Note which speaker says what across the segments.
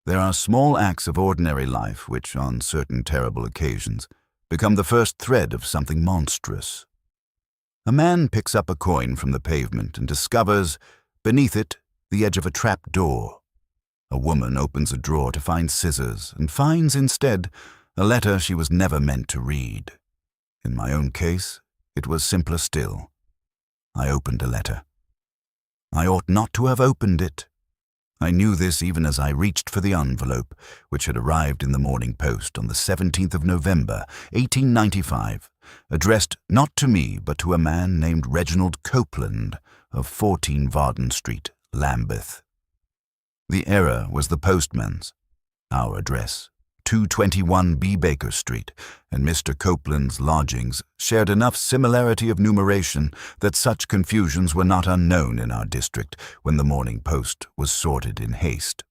Speaker 1: There are small acts of ordinary life which, on certain terrible occasions, become the first thread of something monstrous. A man picks up a coin from the pavement and discovers, beneath it, the edge of a trap door. A woman opens a drawer to find scissors and finds instead a letter she was never meant to read. In my own case, it was simpler still. I opened a letter. I ought not to have opened it. I knew this even as I reached for the envelope, which had arrived in the Morning Post on the 17th of November, 1895, addressed not to me but to a man named Reginald Copeland of 14 Varden Street, Lambeth. The error was the postman's. Our address, 221 B. Baker Street, and Mr. Copeland's lodgings shared enough similarity of numeration that such confusions were not unknown in our district when the Morning Post was sorted in haste.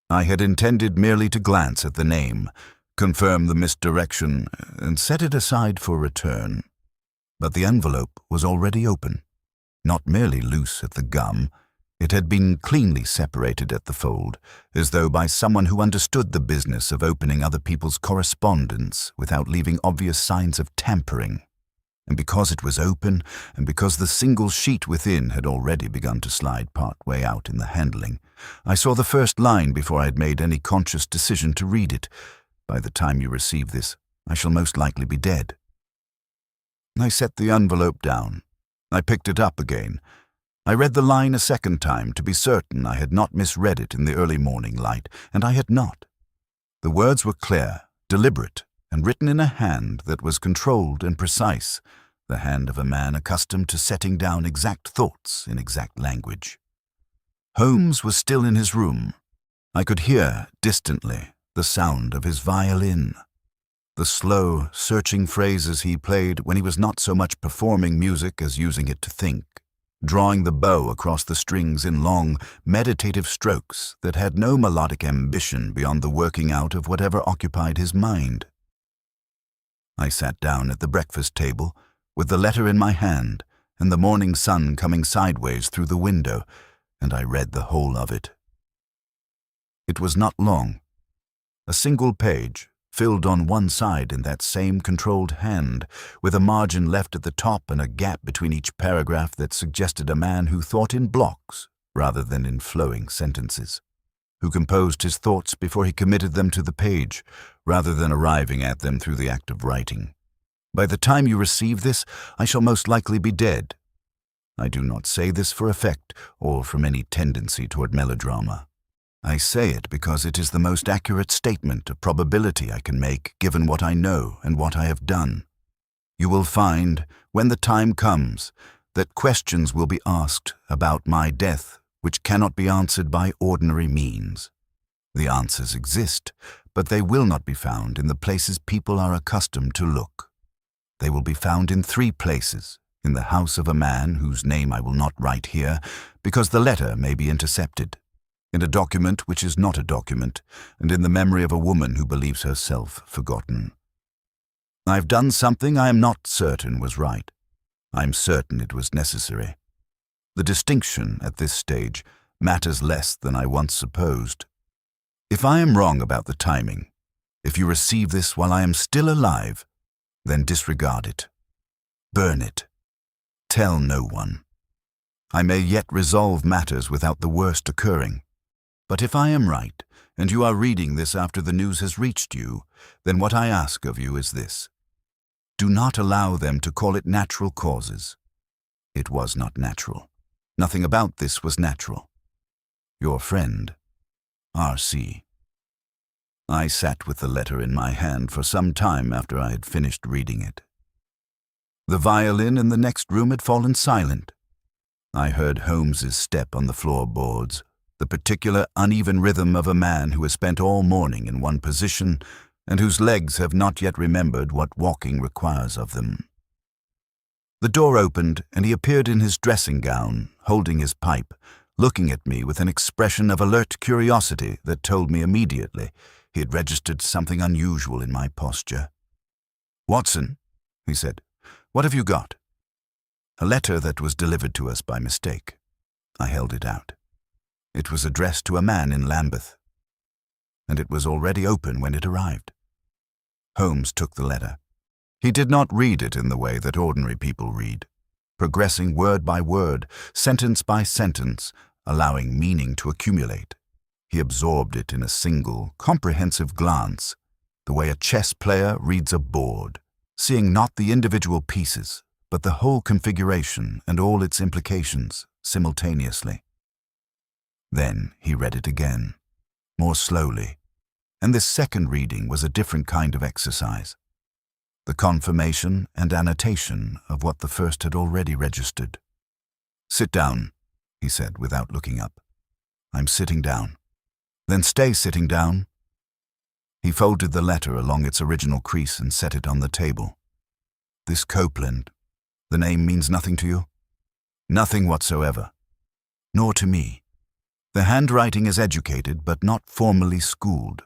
Speaker 1: I had intended merely to glance at the name, confirm the misdirection, and set it aside for return. But the envelope was already open, not merely loose at the gum. It had been cleanly separated at the fold, as though by someone who understood the business of opening other people's correspondence without leaving obvious signs of tampering. And because it was open, and because the single sheet within had already begun to slide part way out in the handling, I saw the first line before I had made any conscious decision to read it. By the time you receive this, I shall most likely be dead. I set the envelope down. I picked it up again. I read the line a second time to be certain I had not misread it in the early morning light, and I had not. The words were clear, deliberate, and written in a hand that was controlled and precise, the hand of a man accustomed to setting down exact thoughts in exact language. Holmes was still in his room. I could hear, distantly, the sound of his violin. The slow, searching phrases he played when he was not so much performing music as using it to think, drawing the bow across the strings in long, meditative strokes that had no melodic ambition beyond the working out of whatever occupied his mind. I sat down at the breakfast table, with the letter in my hand and the morning sun coming sideways through the window, and I read the whole of it. It was not long. A single page, filled on one side in that same controlled hand, with a margin left at the top and a gap between each paragraph that suggested a man who thought in blocks rather than in flowing sentences, who composed his thoughts before he committed them to the page, rather than arriving at them through the act of writing. By the time you receive this, I shall most likely be dead. I do not say this for effect or from any tendency toward melodrama. I say it because it is the most accurate statement of probability I can make given what I know and what I have done. You will find, when the time comes, that questions will be asked about my death which cannot be answered by ordinary means. The answers exist, but they will not be found in the places people are accustomed to look. They will be found in 3 places: in the house of a man whose name I will not write here, because the letter may be intercepted, in a document which is not a document, and in the memory of a woman who believes herself forgotten. I've done something I am not certain was right. I'm certain it was necessary. The distinction, at this stage, matters less than I once supposed. If I am wrong about the timing, if you receive this while I am still alive, then disregard it. Burn it. Tell no one. I may yet resolve matters without the worst occurring. But if I am right, and you are reading this after the news has reached you, then what I ask of you is this: do not allow them to call it natural causes. It was not natural. Nothing about this was natural. Your friend, R.C. I sat with the letter in my hand for some time after I had finished reading it. The violin in the next room had fallen silent. I heard Holmes's step on the floorboards, the particular uneven rhythm of a man who has spent all morning in one position and whose legs have not yet remembered what walking requires of them. The door opened, and he appeared in his dressing gown, holding his pipe, looking at me with an expression of alert curiosity that told me immediately he had registered something unusual in my posture. "Watson," he said, "what have you got?" "A letter that was delivered to us by mistake." I held it out. It was addressed to a man in Lambeth. and it was already open when it arrived. Holmes took the letter. He did not read it in the way that ordinary people read, progressing word by word, sentence by sentence, allowing meaning to accumulate. He absorbed it in a single, comprehensive glance, the way a chess player reads a board, seeing not the individual pieces, but the whole configuration and all its implications simultaneously. Then he read it again, more slowly, and this second reading was a different kind of exercise, the confirmation and annotation of what the first had already registered. "Sit down," he said without looking up. "I'm sitting down." "Then stay sitting down." He folded the letter along its original crease and set it on the table. "This Copeland, the name means nothing to you?" "Nothing whatsoever." "Nor to me. The handwriting is educated but not formally schooled.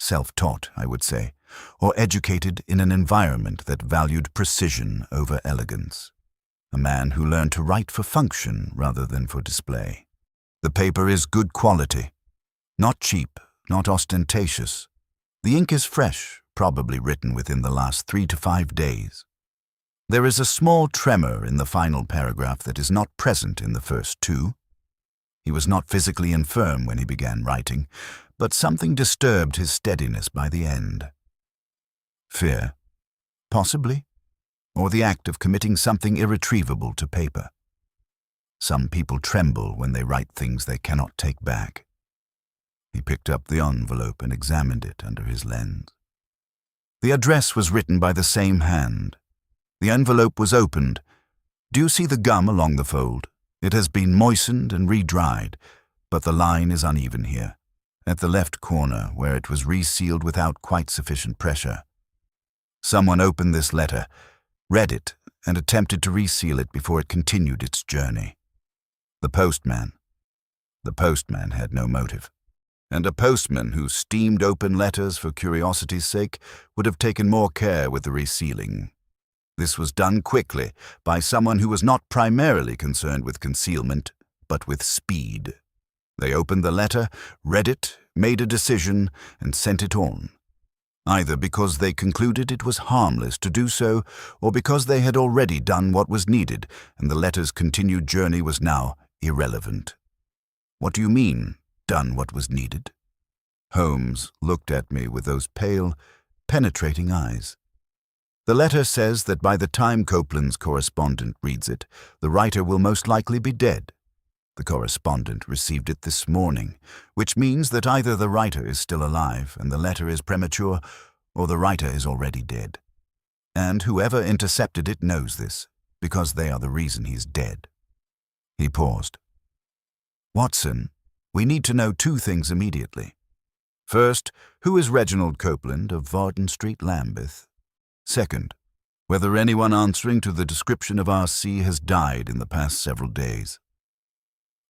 Speaker 1: Self-taught, I would say, or educated in an environment that valued precision over elegance. A man who learned to write for function rather than for display. The paper is good quality. Not cheap, not ostentatious. The ink is fresh, probably written within the last 3 to 5 days. There is a small tremor in the final paragraph that is not present in the first 2. He was not physically infirm when he began writing, but something disturbed his steadiness by the end. Fear, possibly, or the act of committing something irretrievable to paper. Some people tremble when they write things they cannot take back. He picked up the envelope and examined it under his lens. The address was written by the same hand. The envelope was opened. Do you see the gum along the fold? It has been moistened and re-dried, but the line is uneven here, at the left corner where it was resealed without quite sufficient pressure. Someone opened this letter, read it, and attempted to reseal it before it continued its journey. The postman. The postman had no motive. And a postman who steamed open letters for curiosity's sake would have taken more care with the resealing. This was done quickly by someone who was not primarily concerned with concealment, but with speed. They opened the letter, read it, made a decision, and sent it on, either because they concluded it was harmless to do so, or because they had already done what was needed, and the letter's continued journey was now irrelevant. "What do you mean, done what was needed?" Holmes looked at me with those pale, penetrating eyes. "The letter says that by the time Copeland's correspondent reads it, the writer will most likely be dead. The correspondent received it this morning, which means that either the writer is still alive and the letter is premature, or the writer is already dead. And whoever intercepted it knows this, because they are the reason he's dead." He paused. "Watson, we need to know 2 things immediately. First, who is Reginald Copeland of Varden Street, Lambeth? Second, whether anyone answering to the description of R.C. has died in the past several days."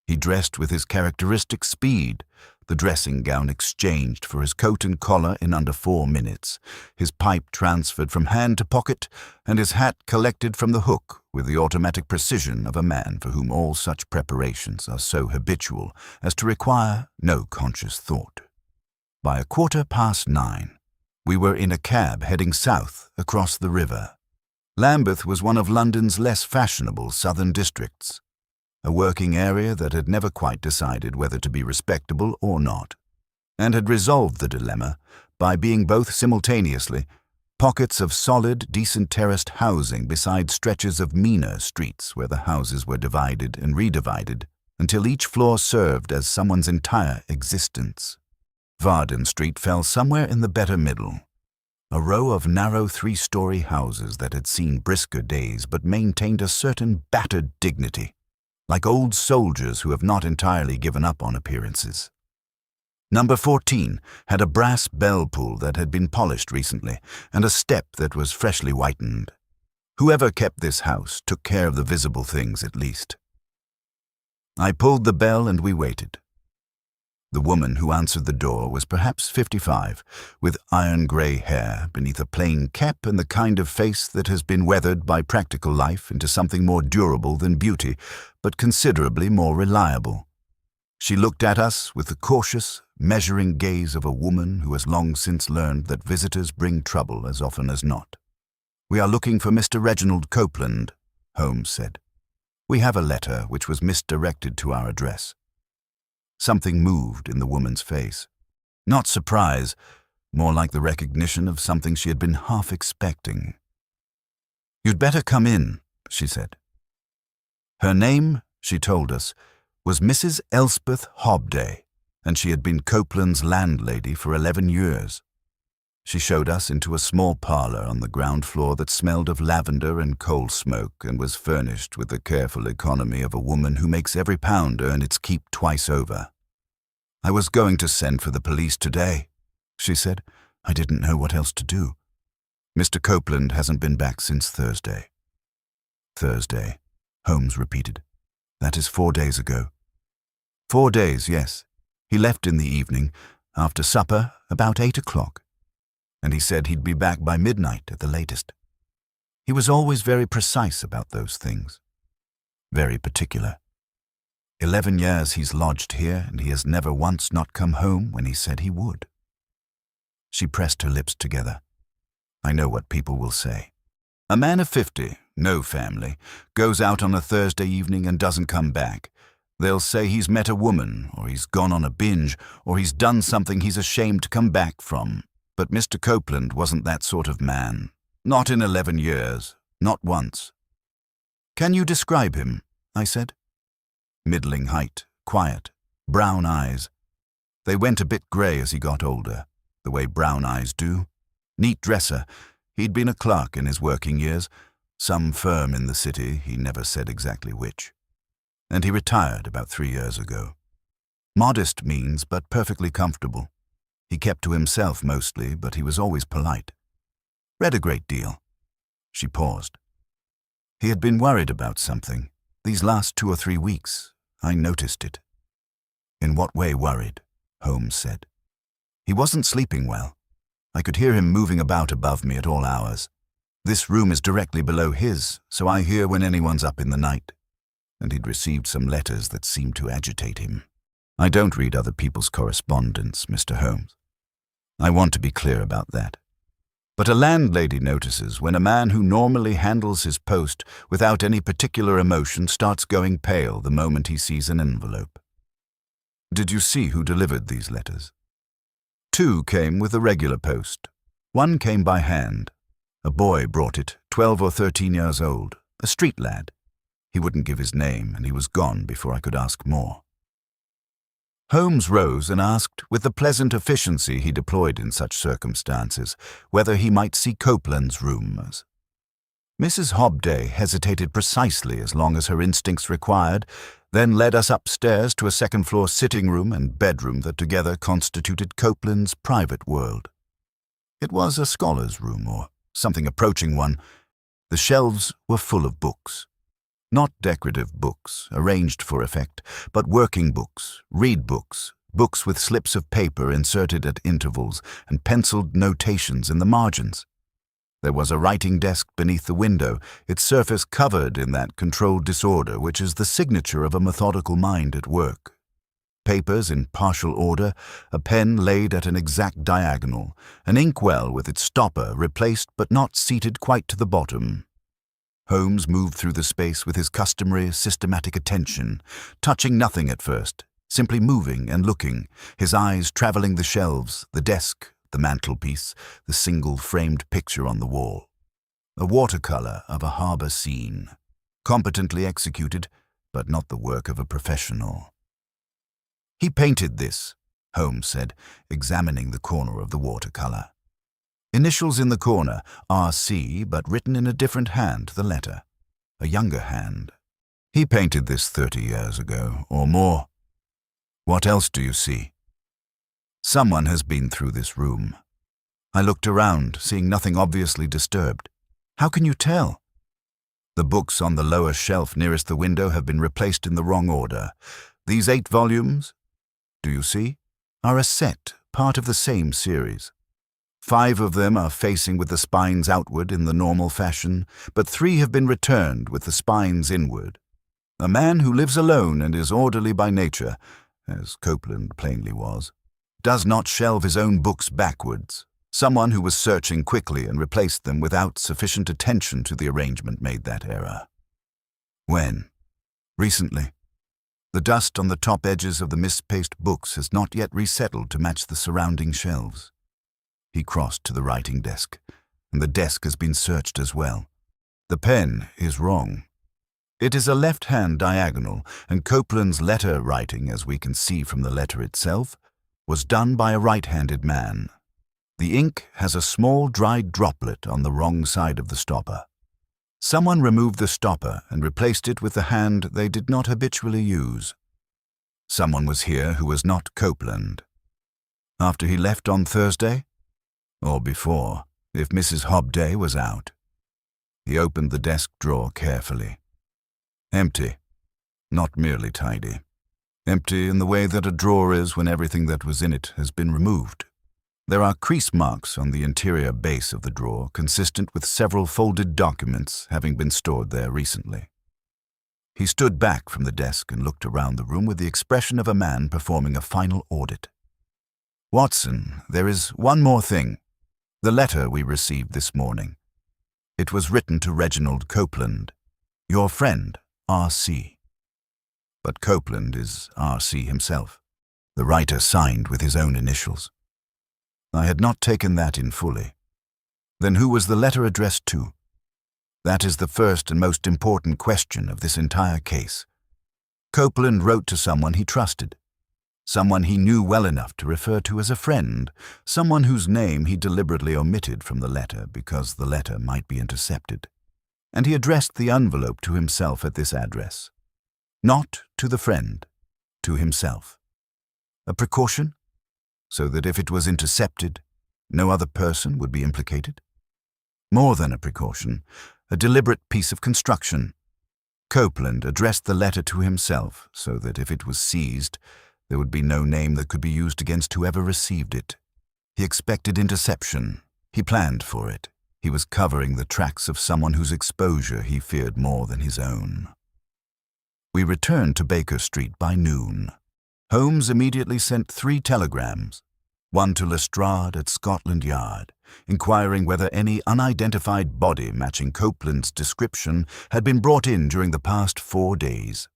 Speaker 1: He dressed with his characteristic speed, the dressing gown exchanged for his coat and collar in under 4 minutes, his pipe transferred from hand to pocket, and his hat collected from the hook with the automatic precision of a man for whom all such preparations are so habitual as to require no conscious thought. By 9:15, we were in a cab heading south across the river. Lambeth was one of London's less fashionable southern districts, a working area that had never quite decided whether to be respectable or not, and had resolved the dilemma by being both simultaneously pockets of solid, decent terraced housing beside stretches of meaner streets where the houses were divided and redivided until each floor served as someone's entire existence. Varden Street fell somewhere in the better middle, a row of narrow 3-story houses that had seen brisker days but maintained a certain battered dignity, like old soldiers who have not entirely given up on appearances. Number 14 had a brass bell pull that had been polished recently and a step that was freshly whitened. Whoever kept this house took care of the visible things at least. I pulled the bell and we waited. The woman who answered the door was perhaps 55, with iron-grey hair beneath a plain cap and the kind of face that has been weathered by practical life into something more durable than beauty, but considerably more reliable. She looked at us with the cautious, measuring gaze of a woman who has long since learned that visitors bring trouble as often as not. "We are looking for Mr. Reginald Copeland," Holmes said. "We have a letter which was misdirected to our address." Something moved in the woman's face. Not surprise, more like the recognition of something she had been half expecting. "You'd better come in," she said. Her name, she told us, was Mrs. Elspeth Hobday, and she had been Copeland's landlady for 11 years. She showed us into a small parlor on the ground floor that smelled of lavender and coal smoke and was furnished with the careful economy of a woman who makes every pound earn its keep twice over. "I was going to send for the police today," she said. "I didn't know what else to do. Mr. Copeland hasn't been back since Thursday." "Thursday," Holmes repeated. "That is 4 days ago." "4 days, yes. He left in the evening, after supper, about 8 o'clock. And he said he'd be back by midnight at the latest. He was always very precise about those things. Very particular. 11 years he's lodged here, and he has never once not come home when he said he would." She pressed her lips together. "I know what people will say. A man of 50, no family, goes out on a Thursday evening and doesn't come back. They'll say he's met a woman, or he's gone on a binge, or he's done something he's ashamed to come back from. But Mr. Copeland wasn't that sort of man. Not in 11 years. Not once." "Can you describe him?" I said. "Middling height, quiet, brown eyes. They went a bit grey as he got older, the way brown eyes do. Neat dresser. He'd been a clerk in his working years, some firm in the city, he never said exactly which. And he retired about 3 years ago. Modest means, but perfectly comfortable. He kept to himself mostly, but he was always polite. Read a great deal." She paused. "He had been worried about something. These last 2 or 3 weeks, I noticed it." "In what way worried?" Holmes said. "He wasn't sleeping well. I could hear him moving about above me at all hours. This room is directly below his, so I hear when anyone's up in the night. And he'd received some letters that seemed to agitate him. I don't read other people's correspondence, Mr. Holmes. I want to be clear about that. But a landlady notices when a man who normally handles his post without any particular emotion starts going pale the moment he sees an envelope." "Did you see who delivered these letters?" "2 came with the regular post. 1 came by hand. A boy brought it, 12 or 13 years old, a street lad. He wouldn't give his name, and he was gone before I could ask more." Holmes rose and asked, with the pleasant efficiency he deployed in such circumstances, whether he might see Copeland's rooms. Mrs. Hobday hesitated precisely as long as her instincts required, then led us upstairs to a second-floor sitting-room and bedroom that together constituted Copeland's private world. It was a scholar's room, or something approaching one. The shelves were full of books. Not decorative books, arranged for effect, but working books, read books, books with slips of paper inserted at intervals and penciled notations in the margins. There was a writing desk beneath the window, its surface covered in that controlled disorder which is the signature of a methodical mind at work. Papers in partial order, a pen laid at an exact diagonal, an inkwell with its stopper replaced but not seated quite to the bottom. Holmes moved through the space with his customary systematic attention, touching nothing at first, simply moving and looking, his eyes traveling the shelves, the desk, the mantelpiece, the single framed picture on the wall. A watercolor of a harbor scene, competently executed, but not the work of a professional. "He painted this," Holmes said, examining the corner of the watercolor. Initials in the corner, R.C., but written in a different hand, the letter. A younger hand. "He painted this 30 years ago, or more. What else do you see?" "Someone has been through this room." I looked around, seeing nothing obviously disturbed. "How can you tell?" "The books on the lower shelf nearest the window have been replaced in the wrong order. These 8 volumes, do you see, are a set, part of the same series. 5 of them are facing with the spines outward in the normal fashion, but 3 have been returned with the spines inward. A man who lives alone and is orderly by nature as Copeland plainly was, does not shelve his own books backwards. Someone who was searching quickly and replaced them without sufficient attention to the arrangement made that error. When? Recently. The dust on the top edges of the mispaced books has not yet resettled to match the surrounding shelves. He crossed to the writing desk, and the desk has been searched as well. The pen is wrong. It is a left-hand diagonal, and Copeland's letter writing, as we can see from the letter itself, was done by a right-handed man. The ink has a small dried droplet on the wrong side of the stopper. Someone removed the stopper and replaced it with the hand they did not habitually use. Someone was here who was not Copeland. After he left on Thursday? Or before, if Mrs. Hobday was out. He opened the desk drawer carefully. Empty. Not merely tidy. Empty in the way that a drawer is when everything that was in it has been removed. There are crease marks on the interior base of the drawer, consistent with several folded documents having been stored there recently. He stood back from the desk and looked around the room with the expression of a man performing a final audit. Watson, there is one more thing. The letter we received this morning. It was written to Reginald Copeland, your friend, R.C. But Copeland is R.C. himself. The writer signed with his own initials. I had not taken that in fully. Then who was the letter addressed to? That is the first and most important question of this entire case. Copeland wrote to someone he trusted, someone he knew well enough to refer to as a friend, someone whose name he deliberately omitted from the letter because the letter might be intercepted. And he addressed the envelope to himself at this address. Not to the friend, to himself. A precaution? So that if it was intercepted, no other person would be implicated? More than a precaution, a deliberate piece of construction. Copeland addressed the letter to himself so that if it was seized, there would be no name that could be used against whoever received it. He expected interception. He planned for it. He was covering the tracks of someone whose exposure he feared more than his own. We returned to Baker Street by noon. Holmes immediately sent 3 telegrams, one to Lestrade at Scotland Yard, inquiring whether any unidentified body matching Copeland's description had been brought in during the past 4 days.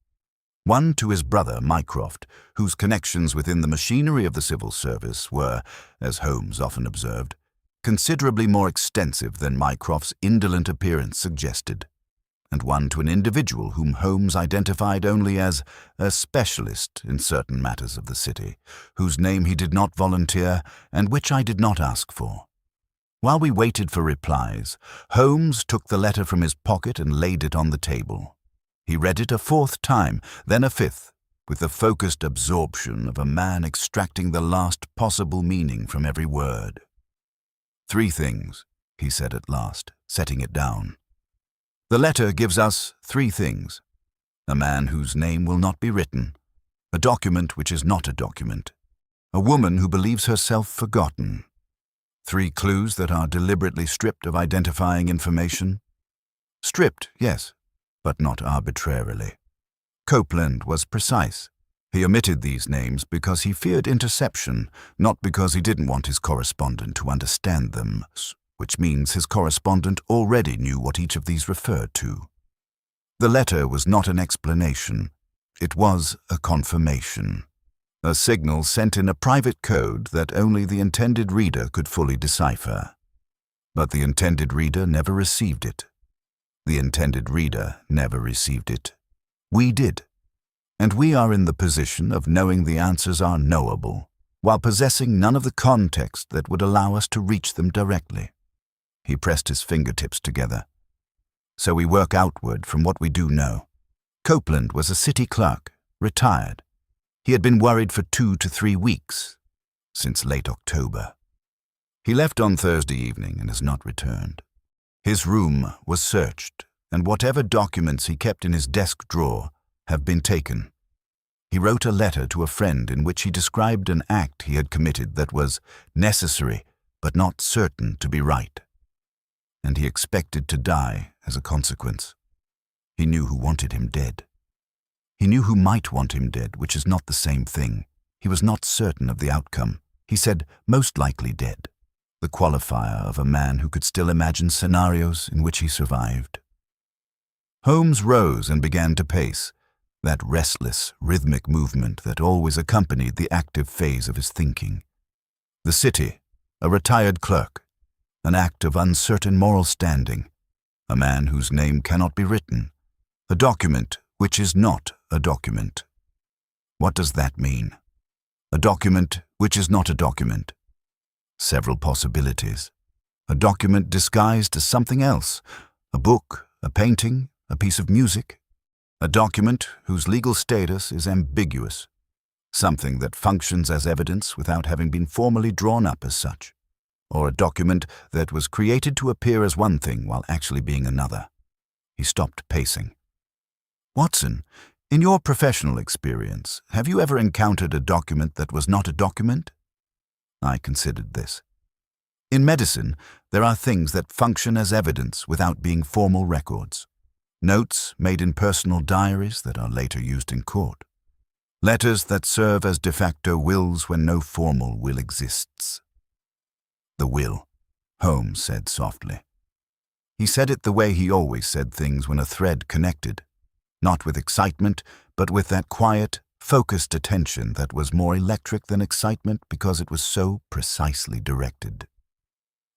Speaker 1: One to his brother, Mycroft, whose connections within the machinery of the civil service were, as Holmes often observed, considerably more extensive than Mycroft's indolent appearance suggested, and one to an individual whom Holmes identified only as a specialist in certain matters of the city, whose name he did not volunteer and which I did not ask for. While we waited for replies, Holmes took the letter from his pocket and laid it on the table. He read it a 4th time, then a 5th, with the focused absorption of a man extracting the last possible meaning from every word. 3 things, he said at last, setting it down. The letter gives us 3 things. A man whose name will not be written, a document which is not a document, a woman who believes herself forgotten. 3 clues that are deliberately stripped of identifying information. Stripped, yes, but not arbitrarily. Copeland was precise. He omitted these names because he feared interception, not because he didn't want his correspondent to understand them, which means his correspondent already knew what each of these referred to. The letter was not an explanation. It was a confirmation. A signal sent in a private code that only the intended reader could fully decipher. But the intended reader never received it. The intended reader never received it. We did. And we are in the position of knowing the answers are knowable, while possessing none of the context that would allow us to reach them directly. He pressed his fingertips together. So we work outward from what we do know. Copeland was a city clerk, retired. He had been worried for 2 to 3 weeks, since late October. He left on Thursday evening and has not returned. His room was searched, and whatever documents he kept in his desk drawer have been taken. He wrote a letter to a friend in which he described an act he had committed that was necessary but not certain to be right. And he expected to die as a consequence. He knew who wanted him dead. He knew who might want him dead, which is not the same thing. He was not certain of the outcome. He said, most likely dead, the qualifier of a man who could still imagine scenarios in which he survived. Holmes rose and began to pace, that restless, rhythmic movement that always accompanied the active phase of his thinking. The city, a retired clerk, an act of uncertain moral standing, a man whose name cannot be written, a document which is not a document. What does that mean? A document which is not a document. Several possibilities. A document disguised as something else, a book, a painting, a piece of music. A document whose legal status is ambiguous, something that functions as evidence without having been formally drawn up as such, or a document that was created to appear as one thing while actually being another. He stopped pacing. Watson, in your professional experience, have you ever encountered a document that was not a document? I considered this. In medicine, there are things that function as evidence without being formal records. Notes made in personal diaries that are later used in court. Letters that serve as de facto wills when no formal will exists. The will, Holmes said softly. He said it the way he always said things when a thread connected, not with excitement, but with that quiet, focused attention that was more electric than excitement because it was so precisely directed.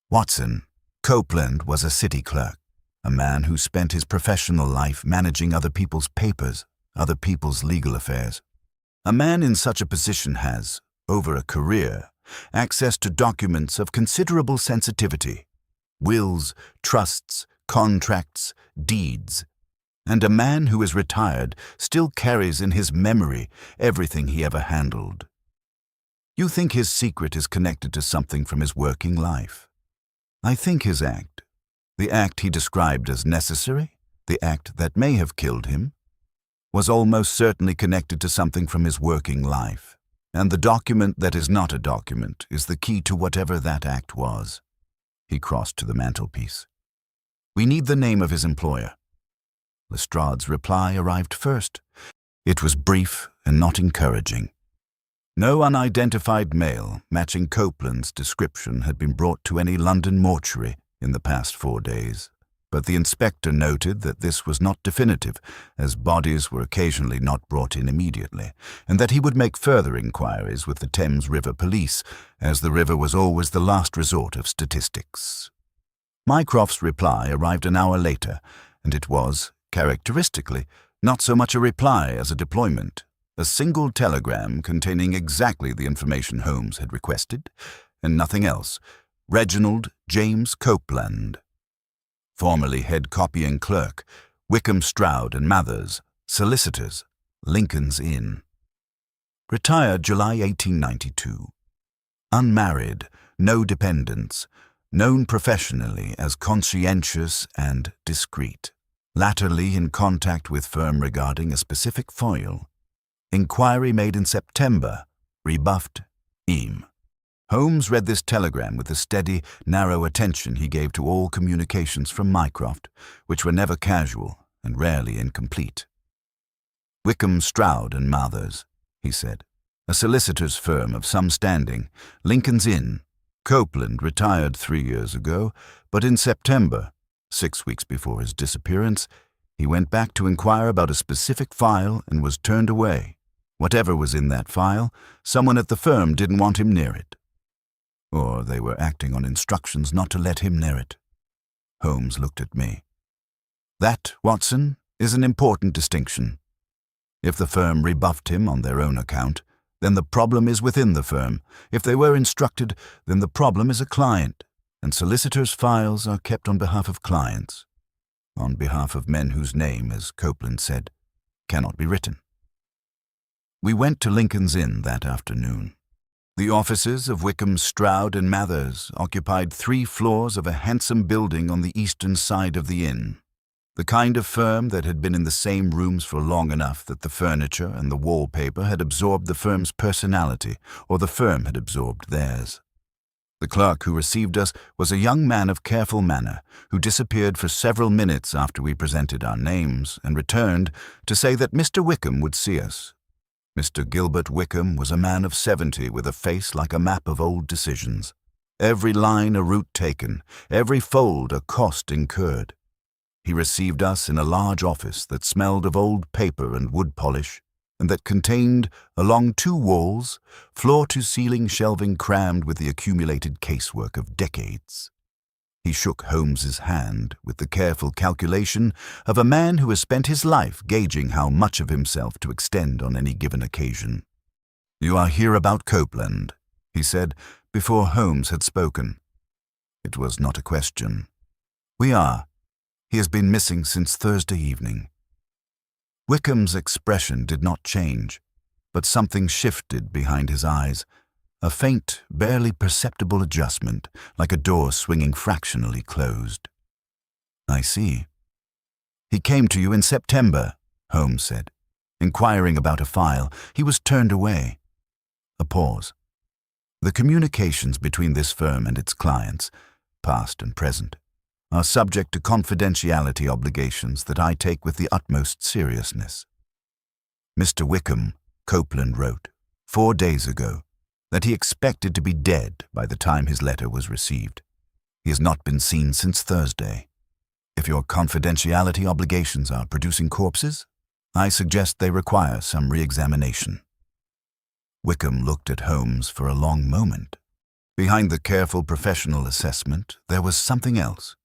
Speaker 1: Watson, Copeland was a city clerk. A man who spent his professional life managing other people's papers, other people's legal affairs. A man in such a position has, over a career, access to documents of considerable sensitivity, wills, trusts, contracts, deeds. And a man who is retired still carries in his memory everything he ever handled. You think his secret is connected to something from his working life. I think his act, the act he described as necessary, the act that may have killed him, was almost certainly connected to something from his working life, and the document that is not a document is the key to whatever that act was. He crossed to the mantelpiece. We need the name of his employer. Lestrade's reply arrived first. It was brief and not encouraging. No unidentified male matching Copeland's description had been brought to any London mortuary in the past 4 days, but the inspector noted that this was not definitive, as bodies were occasionally not brought in immediately, and that he would make further inquiries with the Thames River Police, as the river was always the last resort of statistics. Mycroft's reply arrived an hour later, and it was, characteristically, not so much a reply as a deployment, a single telegram containing exactly the information Holmes had requested, and nothing else. Reginald James Copeland, formerly head copying clerk, Wickham Stroud and Mathers, solicitors, Lincoln's Inn. Retired July 1892. Unmarried, no dependents, known professionally as conscientious and discreet. Latterly in contact with firm regarding a specific foil. Inquiry made in September, rebuffed, Eam. Holmes read this telegram with the steady, narrow attention he gave to all communications from Mycroft, which were never casual and rarely incomplete. Wickham Stroud and Mathers, he said, a solicitor's firm of some standing, Lincoln's Inn. Copeland retired 3 years ago, but in September, 6 weeks before his disappearance, he went back to inquire about a specific file and was turned away. Whatever was in that file, someone at the firm didn't want him near it. Or they were acting on instructions not to let him near it. Holmes looked at me. That, Watson, is an important distinction. If the firm rebuffed him on their own account, then the problem is within the firm. If they were instructed, then the problem is a client, and solicitors' files are kept on behalf of clients, on behalf of men whose name, as Copeland said, cannot be written. We went to Lincoln's Inn that afternoon. The offices of Wickham, Stroud and Mathers occupied 3 floors of a handsome building on the eastern side of the inn, the kind of firm that had been in the same rooms for long enough that the furniture and the wallpaper had absorbed the firm's personality, or the firm had absorbed theirs. The clerk who received us was a young man of careful manner who disappeared for several minutes after we presented our names and returned to say that Mr. Wickham would see us. Mr. Gilbert Wickham was a man of 70 with a face like a map of old decisions. Every line a route taken, every fold a cost incurred. He received us in a large office that smelled of old paper and wood polish, and that contained, along 2 walls, floor-to-ceiling shelving crammed with the accumulated casework of decades. He shook Holmes's hand with the careful calculation of a man who has spent his life gauging how much of himself to extend on any given occasion. "You are here about Copeland," he said, before Holmes had spoken. It was not a question. "We are. He has been missing since Thursday evening." Wickham's expression did not change, but something shifted behind his eyes, a faint, barely perceptible adjustment, like a door swinging fractionally closed. "I see. He came to you in September," Holmes said, inquiring about a file. He was turned away. A pause. The communications between this firm and its clients, past and present, are subject to confidentiality obligations that I take with the utmost seriousness. Mr. Wickham, Copeland wrote, 4 days ago, that he expected to be dead by the time his letter was received. He has not been seen since Thursday. If your confidentiality obligations are producing corpses, I suggest they require some re-examination. Wickham looked at Holmes for a long moment. Behind the careful professional assessment, there was something else.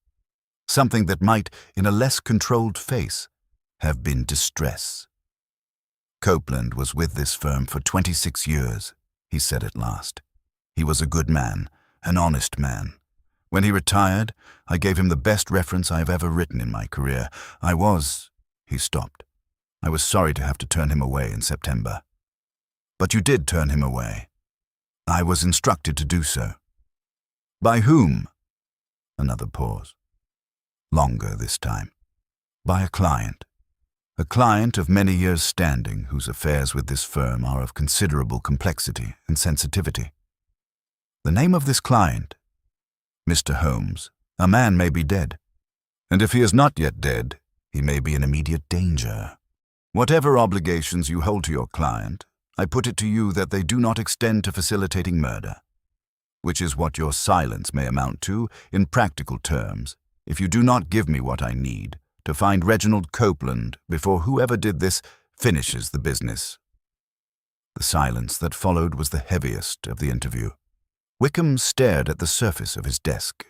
Speaker 1: Something that might, in a less controlled face, have been distress. "Copeland was with this firm for 26 years, he said at last. "He was a good man, an honest man. When he retired, I gave him the best reference I have ever written in my career. He stopped. "I was sorry to have to turn him away in September." "But you did turn him away." "I was instructed to do so." "By whom?" Another pause. Longer this time. "By a client of many years' standing whose affairs with this firm are of considerable complexity and sensitivity." "The name of this client?" "Mr. Holmes. A man may be dead, and if he is not yet dead, he may be in immediate danger. Whatever obligations you hold to your client, I put it to you that they do not extend to facilitating murder, which is what your silence may amount to in practical terms if you do not give me what I need to find Reginald Copeland before whoever did this finishes the business." The silence that followed was the heaviest of the interview. Wickham stared at the surface of his desk.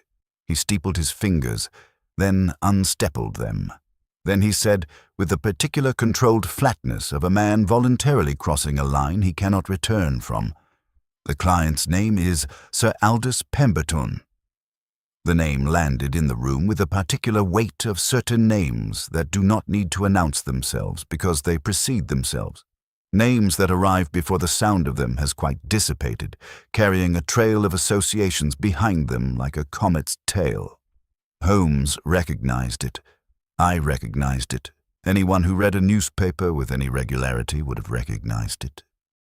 Speaker 1: He steepled his fingers, then unsteepled them. Then he said, with the particular controlled flatness of a man voluntarily crossing a line he cannot return from, "The client's name is Sir Aldous Pemberton." The name landed in the room with the particular weight of certain names that do not need to announce themselves because they precede themselves. Names that arrive before the sound of them has quite dissipated, carrying a trail of associations behind them like a comet's tail. Holmes recognized it. I recognized it. Anyone who read a newspaper with any regularity would have recognized it.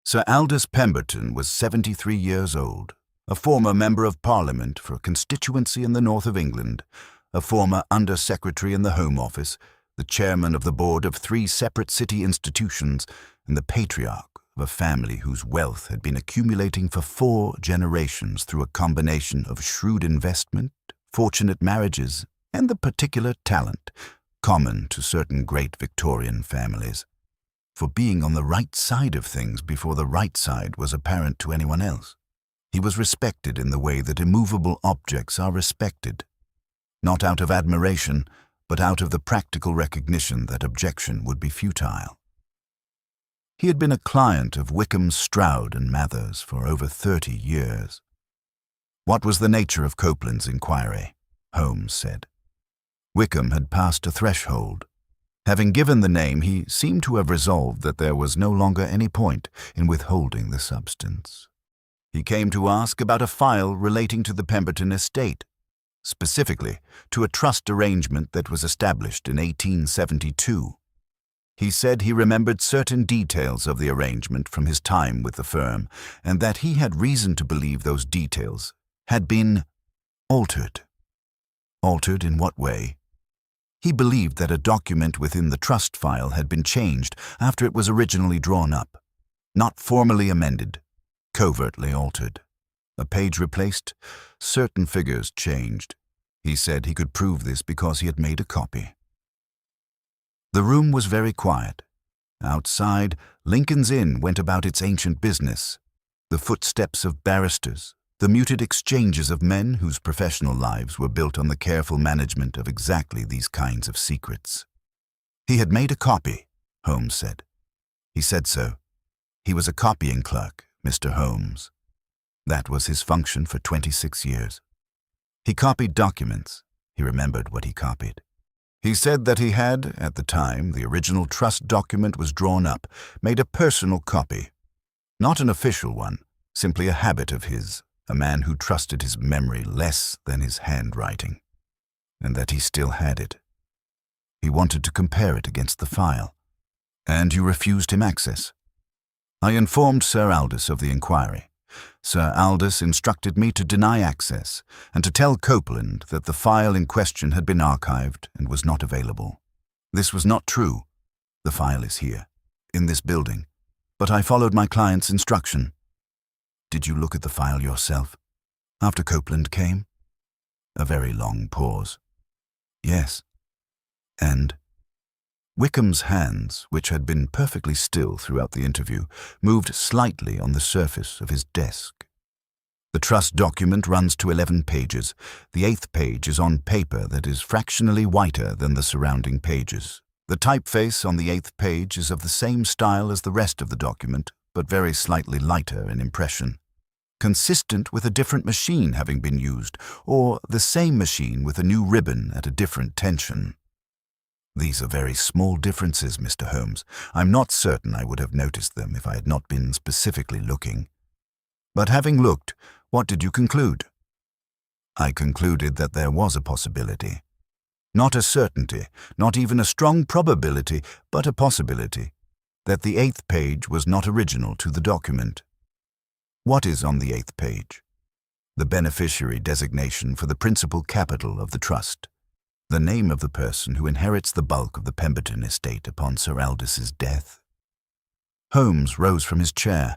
Speaker 1: Sir Aldous Pemberton was 73 years old. A former Member of Parliament for a constituency in the north of England, a former Under-Secretary in the Home Office, the chairman of the board of 3 separate city institutions, and the patriarch of a family whose wealth had been accumulating for 4 generations through a combination of shrewd investment, fortunate marriages, and the particular talent common to certain great Victorian families, for being on the right side of things before the right side was apparent to anyone else. He was respected in the way that immovable objects are respected, not out of admiration, but out of the practical recognition that objection would be futile. He had been a client of Wickham, Stroud and Mathers for over 30 years. "What was the nature of Copeland's inquiry?" Holmes said. Wickham had passed a threshold. Having given the name, he seemed to have resolved that there was no longer any point in withholding the substance. He came to ask about a file relating to the Pemberton estate, specifically to a trust arrangement that was established in 1872. He said he remembered certain details of the arrangement from his time with the firm, and that he had reason to believe those details had been altered. Altered in what way? He believed that a document within the trust file had been changed after it was originally drawn up, not formally amended, covertly altered. A page replaced, certain figures changed. He said he could prove this because he had made a copy. The room was very quiet. Outside, Lincoln's Inn went about its ancient business. The footsteps of barristers, the muted exchanges of men whose professional lives were built on the careful management of exactly these kinds of secrets. He had made a copy, Holmes said. He said so. He was a copying clerk, Mr. Holmes. That was his function for 26 years. He copied documents. He remembered what he copied. He said that he had, at the time the original trust document was drawn up, made a personal copy. Not an official one, simply a habit of his, a man who trusted his memory less than his handwriting, and that he still had it. He wanted to compare it against the file. And you refused him access. I informed Sir Aldous of the inquiry. Sir Aldous instructed me to deny access and to tell Copeland that the file in question had been archived and was not available. This was not true. The file is here, in this building, but I followed my client's instruction. Did you look at the file yourself, after Copeland came? A very long pause. Yes. And? Wickham's hands, which had been perfectly still throughout the interview, moved slightly on the surface of his desk. The trust document runs to 11 pages. The 8th page is on paper that is fractionally whiter than the surrounding pages. The typeface on the 8th page is of the same style as the rest of the document, but very slightly lighter in impression. Consistent with a different machine having been used, or the same machine with a new ribbon at a different tension. These are very small differences, Mr. Holmes. I'm not certain I would have noticed them if I had not been specifically looking. But having looked, what did you conclude? I concluded that there was a possibility. Not a certainty, not even a strong probability, but a possibility, that the 8th page was not original to the document. What is on the 8th page? The beneficiary designation for the principal capital of the trust. The name of the person who inherits the bulk of the Pemberton estate upon Sir Aldous's death. Holmes rose from his chair.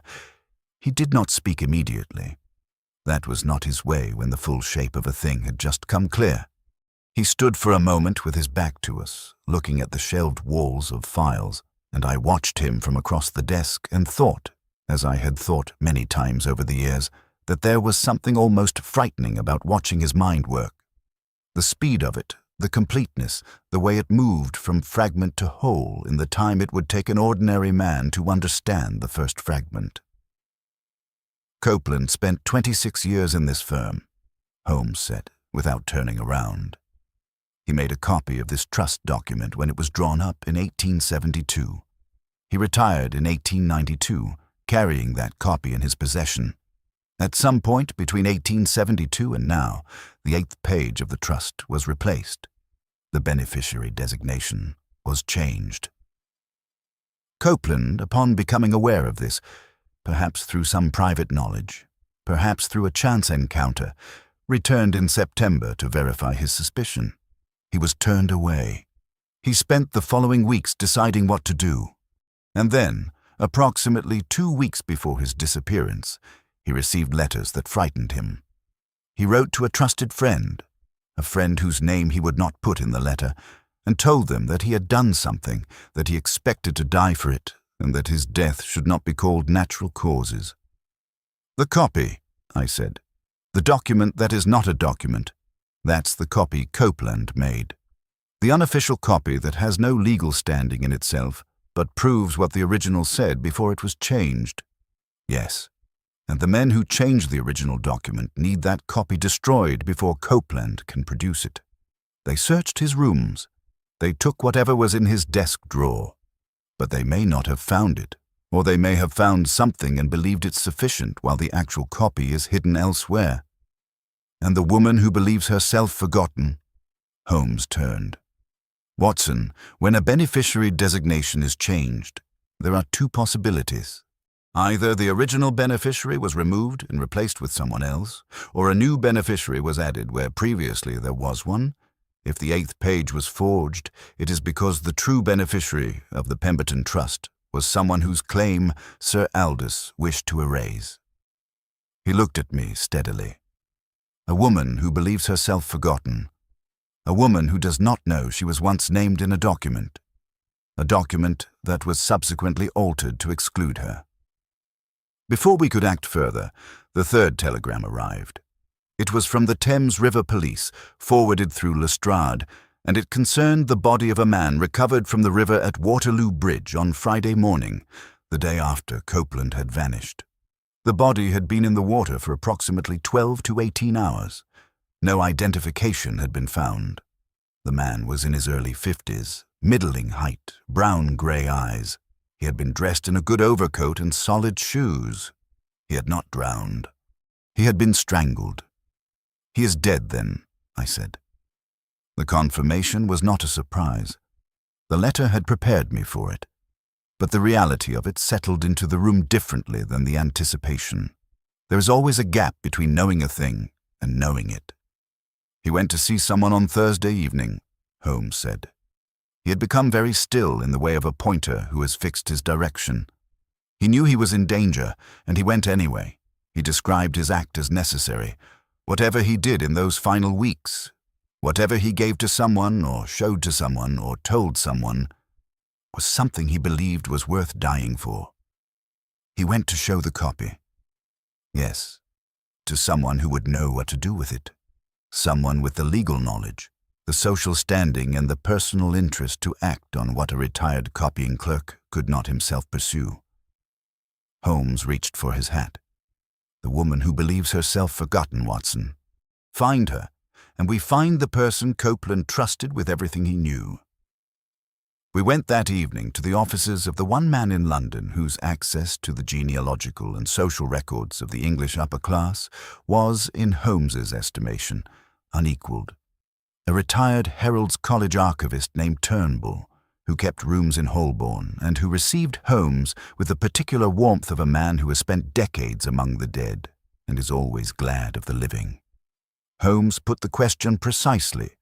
Speaker 1: He did not speak immediately. That was not his way when the full shape of a thing had just come clear. He stood for a moment with his back to us, looking at the shelved walls of files, and I watched him from across the desk and thought, as I had thought many times over the years, that there was something almost frightening about watching his mind work. The speed of it, the completeness, the way it moved from fragment to whole in the time it would take an ordinary man to understand the first fragment. Copeland spent 26 years in this firm, Holmes said, without turning around. He made a copy of this trust document when it was drawn up in 1872. He retired in 1892, carrying that copy in his possession. At some point between 1872 and now, the 8th page of the trust was replaced. The beneficiary designation was changed. Copeland, upon becoming aware of this, perhaps through some private knowledge, perhaps through a chance encounter, returned in September to verify his suspicion. He was turned away. He spent the following weeks deciding what to do. And then, approximately 2 weeks before his disappearance, he received letters that frightened him. He wrote to a trusted friend, a friend whose name he would not put in the letter, and told them that he had done something, that he expected to die for it, and that his death should not be called natural causes. The copy, I said. The document that is not a document. That's the copy Copeland made. The unofficial copy that has no legal standing in itself, but proves what the original said before it was changed. Yes. And the men who changed the original document need that copy destroyed before Copeland can produce it. They searched his rooms. They took whatever was in his desk drawer. But they may not have found it, or they may have found something and believed it sufficient while the actual copy is hidden elsewhere. And the woman who believes herself forgotten? Holmes turned. Watson, when a beneficiary designation is changed, there are 2 possibilities. Either the original beneficiary was removed and replaced with someone else, or a new beneficiary was added where previously there was one. If the 8th page was forged, it is because the true beneficiary of the Pemberton Trust was someone whose claim Sir Aldous wished to erase. He looked at me steadily. A woman who believes herself forgotten. A woman who does not know she was once named in a document that was subsequently altered to exclude her. Before we could act further, the 3rd telegram arrived. It was from the Thames River Police, forwarded through Lestrade, and it concerned the body of a man recovered from the river at Waterloo Bridge on Friday morning, the day after Copeland had vanished. The body had been in the water for approximately 12 to 18 hours. No identification had been found. The man was in his early 50s, middling height, brown-grey eyes. He had been dressed in a good overcoat and solid shoes. He had not drowned. He had been strangled. "He is dead, then," I said. The confirmation was not a surprise. The letter had prepared me for it, but the reality of it settled into the room differently than the anticipation. There is always a gap between knowing a thing and knowing it. "He went to see someone on Thursday evening," Holmes said. He had become very still in the way of a pointer who has fixed his direction. He knew he was in danger, and he went anyway. He described his act as necessary. Whatever he did in those final weeks, whatever he gave to someone or showed to someone or told someone, was something he believed was worth dying for. He went to show the copy. Yes, to someone who would know what to do with it. Someone with the legal knowledge, the social standing, and the personal interest to act on what a retired copying clerk could not himself pursue. Holmes reached for his hat. "The woman who believes herself forgotten, Watson. Find her, and we find the person Copeland trusted with everything he knew." We went that evening to the offices of the one man in London whose access to the genealogical and social records of the English upper class was, in Holmes's estimation, unequalled. A retired Herald's College archivist named Turnbull, who kept rooms in Holborn and who received Holmes with the particular warmth of a man who has spent decades among the dead and is always glad of the living. Holmes put the question precisely.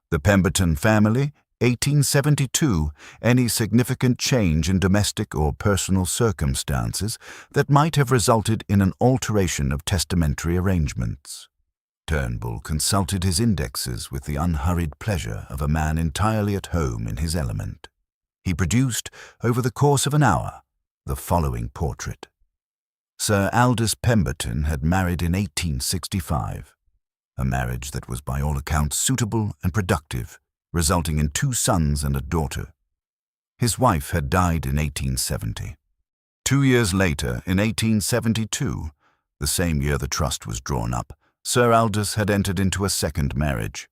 Speaker 1: The Pemberton family, 1872, any significant change in domestic or personal circumstances that might have resulted in an alteration of testamentary arrangements. Turnbull consulted his indexes with the unhurried pleasure of a man entirely at home in his element. He produced, over the course of an hour, the following portrait. Sir Aldous Pemberton had married in 1865, a marriage that was by all accounts suitable and productive, resulting in 2 sons and a daughter. His wife had died in 1870. 2 years later, in 1872, the same year the trust was drawn up, Sir Aldous had entered into a second marriage.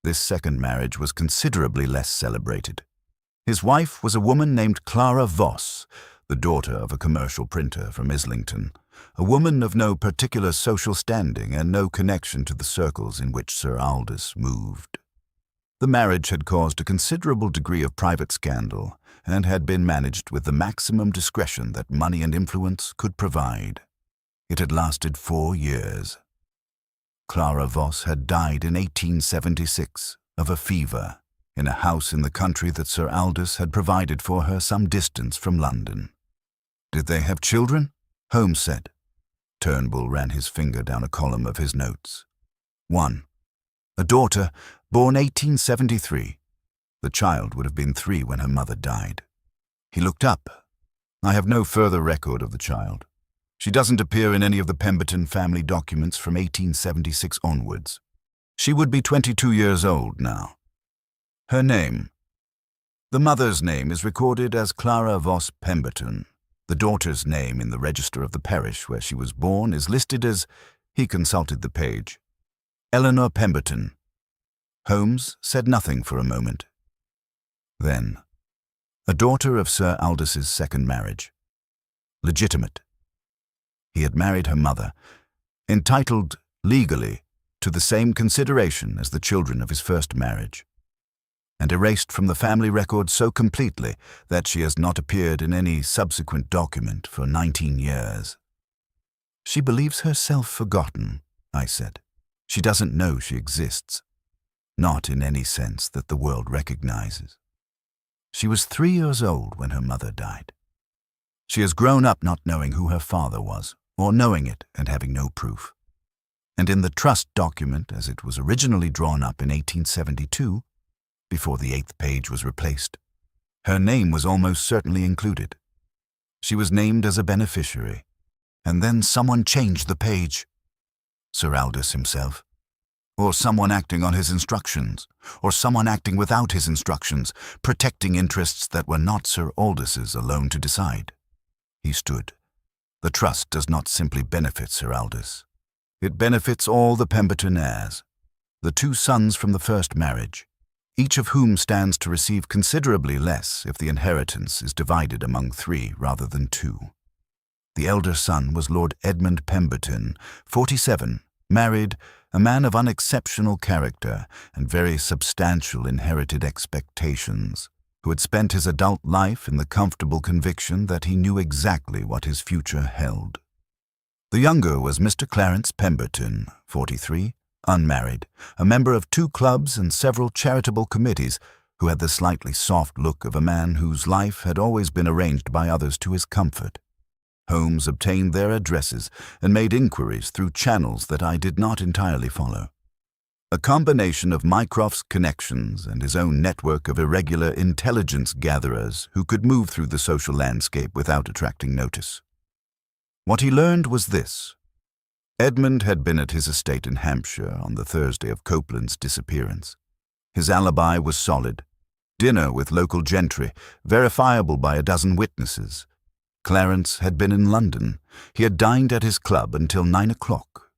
Speaker 1: This second marriage was considerably less celebrated. His wife was a woman named Clara Voss, the daughter of a commercial printer from Islington, a woman of no particular social standing and no connection to the circles in which Sir Aldous moved. The marriage had caused a considerable degree of private scandal and had been managed with the maximum discretion that money and influence could provide. It had lasted 4 years. Clara Voss had died in 1876 of a fever in a house in the country that Sir Aldous had provided for her some distance from London. "Did they have children?" Holmes said. Turnbull ran his finger down a column of his notes. 1. A daughter, born 1873. The child would have been 3 when her mother died. He looked up. "I have no further record of the child. She doesn't appear in any of the Pemberton family documents from 1876 onwards. She would be 22 years old now. Her name. The mother's name is recorded as Clara Voss Pemberton. The daughter's name in the register of the parish where she was born is listed as," he consulted the page, "Eleanor Pemberton." Holmes said nothing for a moment. Then, a daughter of Sir Aldous's second marriage. Legitimate. He had married her mother, entitled, legally, to the same consideration as the children of his first marriage. and erased from the family record so completely that she has not appeared in any subsequent document for 19 years. She believes herself forgotten, I said. She doesn't know she exists. Not in any sense that the world recognizes. She was 3 years old when her mother died. She has grown up not knowing who her father was, or knowing it and having no proof. And in the trust document, as it was originally drawn up in 1872, before the 8th page was replaced, her name was almost certainly included. She was named as a beneficiary, and then someone changed the page. Sir Aldous himself, or someone acting on his instructions, or someone acting without his instructions, protecting interests that were not Sir Aldous' alone to decide. He stood. The trust does not simply benefit Sir Aldous. It benefits all the Pemberton heirs, the 2 sons from the first marriage, each of whom stands to receive considerably less if the inheritance is divided among 3 rather than 2. The elder son was Lord Edmund Pemberton, 47, married, a man of unexceptional character and very substantial inherited expectations, who had spent his adult life in the comfortable conviction that he knew exactly what his future held. The younger was Mr. Clarence Pemberton, 43, unmarried, a member of 2 clubs and several charitable committees, who had the slightly soft look of a man whose life had always been arranged by others to his comfort. Holmes obtained their addresses and made inquiries through channels that I did not entirely follow. A combination of Mycroft's connections and his own network of irregular intelligence gatherers who could move through the social landscape without attracting notice. What he learned was this. Edmund had been at his estate in Hampshire on the Thursday of Copeland's disappearance. His alibi was solid. Dinner with local gentry, verifiable by a dozen witnesses. Clarence had been in London. He had dined at his club until 9 o'clock.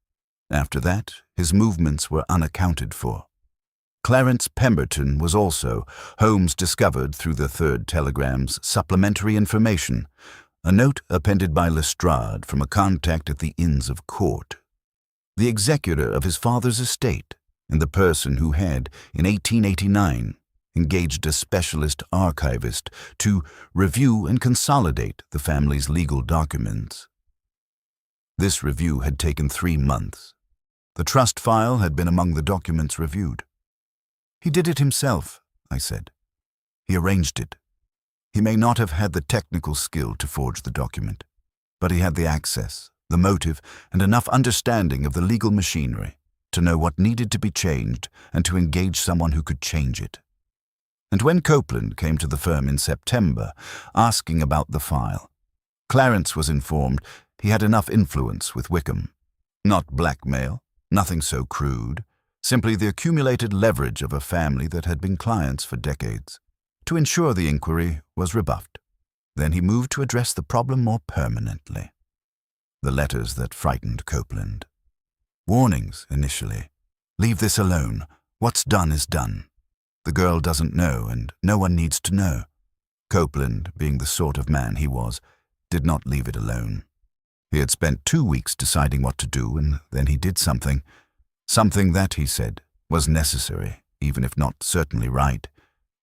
Speaker 1: After that, his movements were unaccounted for. Clarence Pemberton was also, Holmes discovered through the 3rd telegram's supplementary information, a note appended by Lestrade from a contact at the Inns of Court. The executor of his father's estate, and the person who had, in 1889, engaged a specialist archivist to review and consolidate the family's legal documents. This review had taken 3 months. The trust file had been among the documents reviewed. He did it himself, I said. He arranged it. He may not have had the technical skill to forge the document, but he had the access, the motive, and enough understanding of the legal machinery to know what needed to be changed and to engage someone who could change it. And when Copeland came to the firm in September, asking about the file, Clarence was informed he had enough influence with Wickham. Not blackmail, nothing so crude, simply the accumulated leverage of a family that had been clients for decades, to ensure the inquiry was rebuffed. Then he moved to address the problem more permanently. The letters that frightened Copeland. Warnings, initially. Leave this alone. What's done is done. The girl doesn't know, and no one needs to know. Copeland, being the sort of man he was, did not leave it alone. He had spent 2 weeks deciding what to do, and then he did something. Something that, he said, was necessary, even if not certainly right.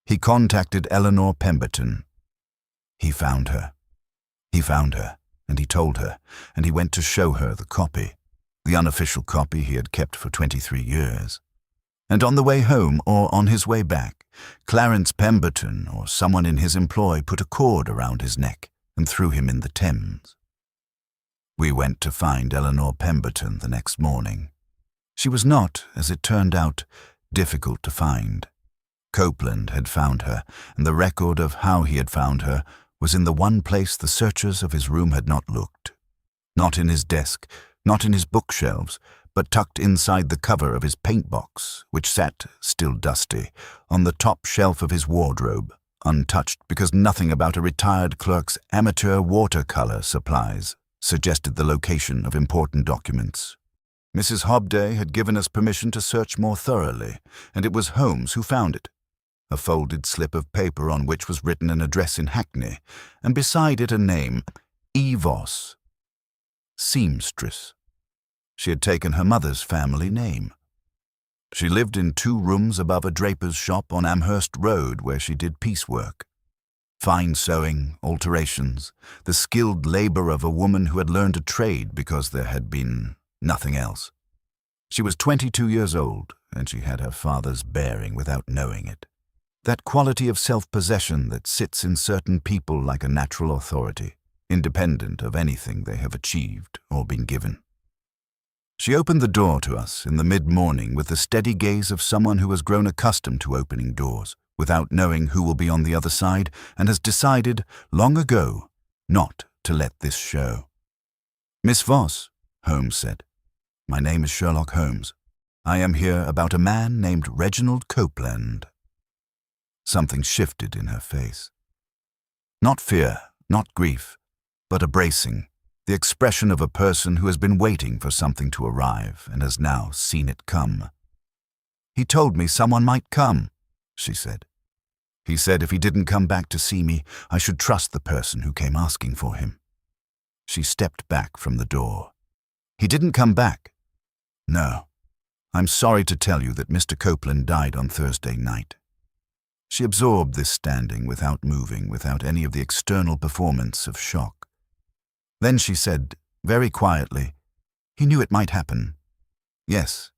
Speaker 1: He contacted Eleanor Pemberton. He found her. And he told her, and he went to show her the copy, the unofficial copy he had kept for 23 years. And on the way home, or on his way back, Clarence Pemberton or someone in his employ put a cord around his neck and threw him in the Thames. We went to find Eleanor Pemberton the next morning. She was not, as it turned out, difficult to find. Copeland had found her, and the record of how he had found her was in the one place the searchers of his room had not looked. Not in his desk, not in his bookshelves, but tucked inside the cover of his paint box, which sat, still dusty, on the top shelf of his wardrobe, untouched because nothing about a retired clerk's amateur watercolor supplies suggested the location of important documents. Mrs. Hobday had given us permission to search more thoroughly, and it was Holmes who found it. A folded slip of paper on which was written an address in Hackney, and beside it a name, E. Voss, seamstress. She had taken her mother's family name. She lived in 2 rooms above a draper's shop on Amherst Road where she did piecework. Fine sewing, alterations, the skilled labor of a woman who had learned a trade because there had been nothing else. She was 22 years old, and she had her father's bearing without knowing it. That quality of self-possession that sits in certain people like a natural authority, independent of anything they have achieved or been given. She opened the door to us in the mid-morning with the steady gaze of someone who has grown accustomed to opening doors, without knowing who will be on the other side, and has decided, long ago, not to let this show. "Miss Voss," Holmes said, "my name is Sherlock Holmes. I am here about a man named Reginald Copeland." Something shifted in her face. Not fear, not grief, but a bracing, the expression of a person who has been waiting for something to arrive and has now seen it come. "He told me someone might come," she said. "He said if he didn't come back to see me, I should trust the person who came asking for him." She stepped back from the door. "He didn't come back?" "No. I'm sorry to tell you that Mr. Copeland died on Thursday night." She absorbed this standing without moving, without any of the external performance of shock. Then she said, very quietly, "He knew it might happen." "Yes.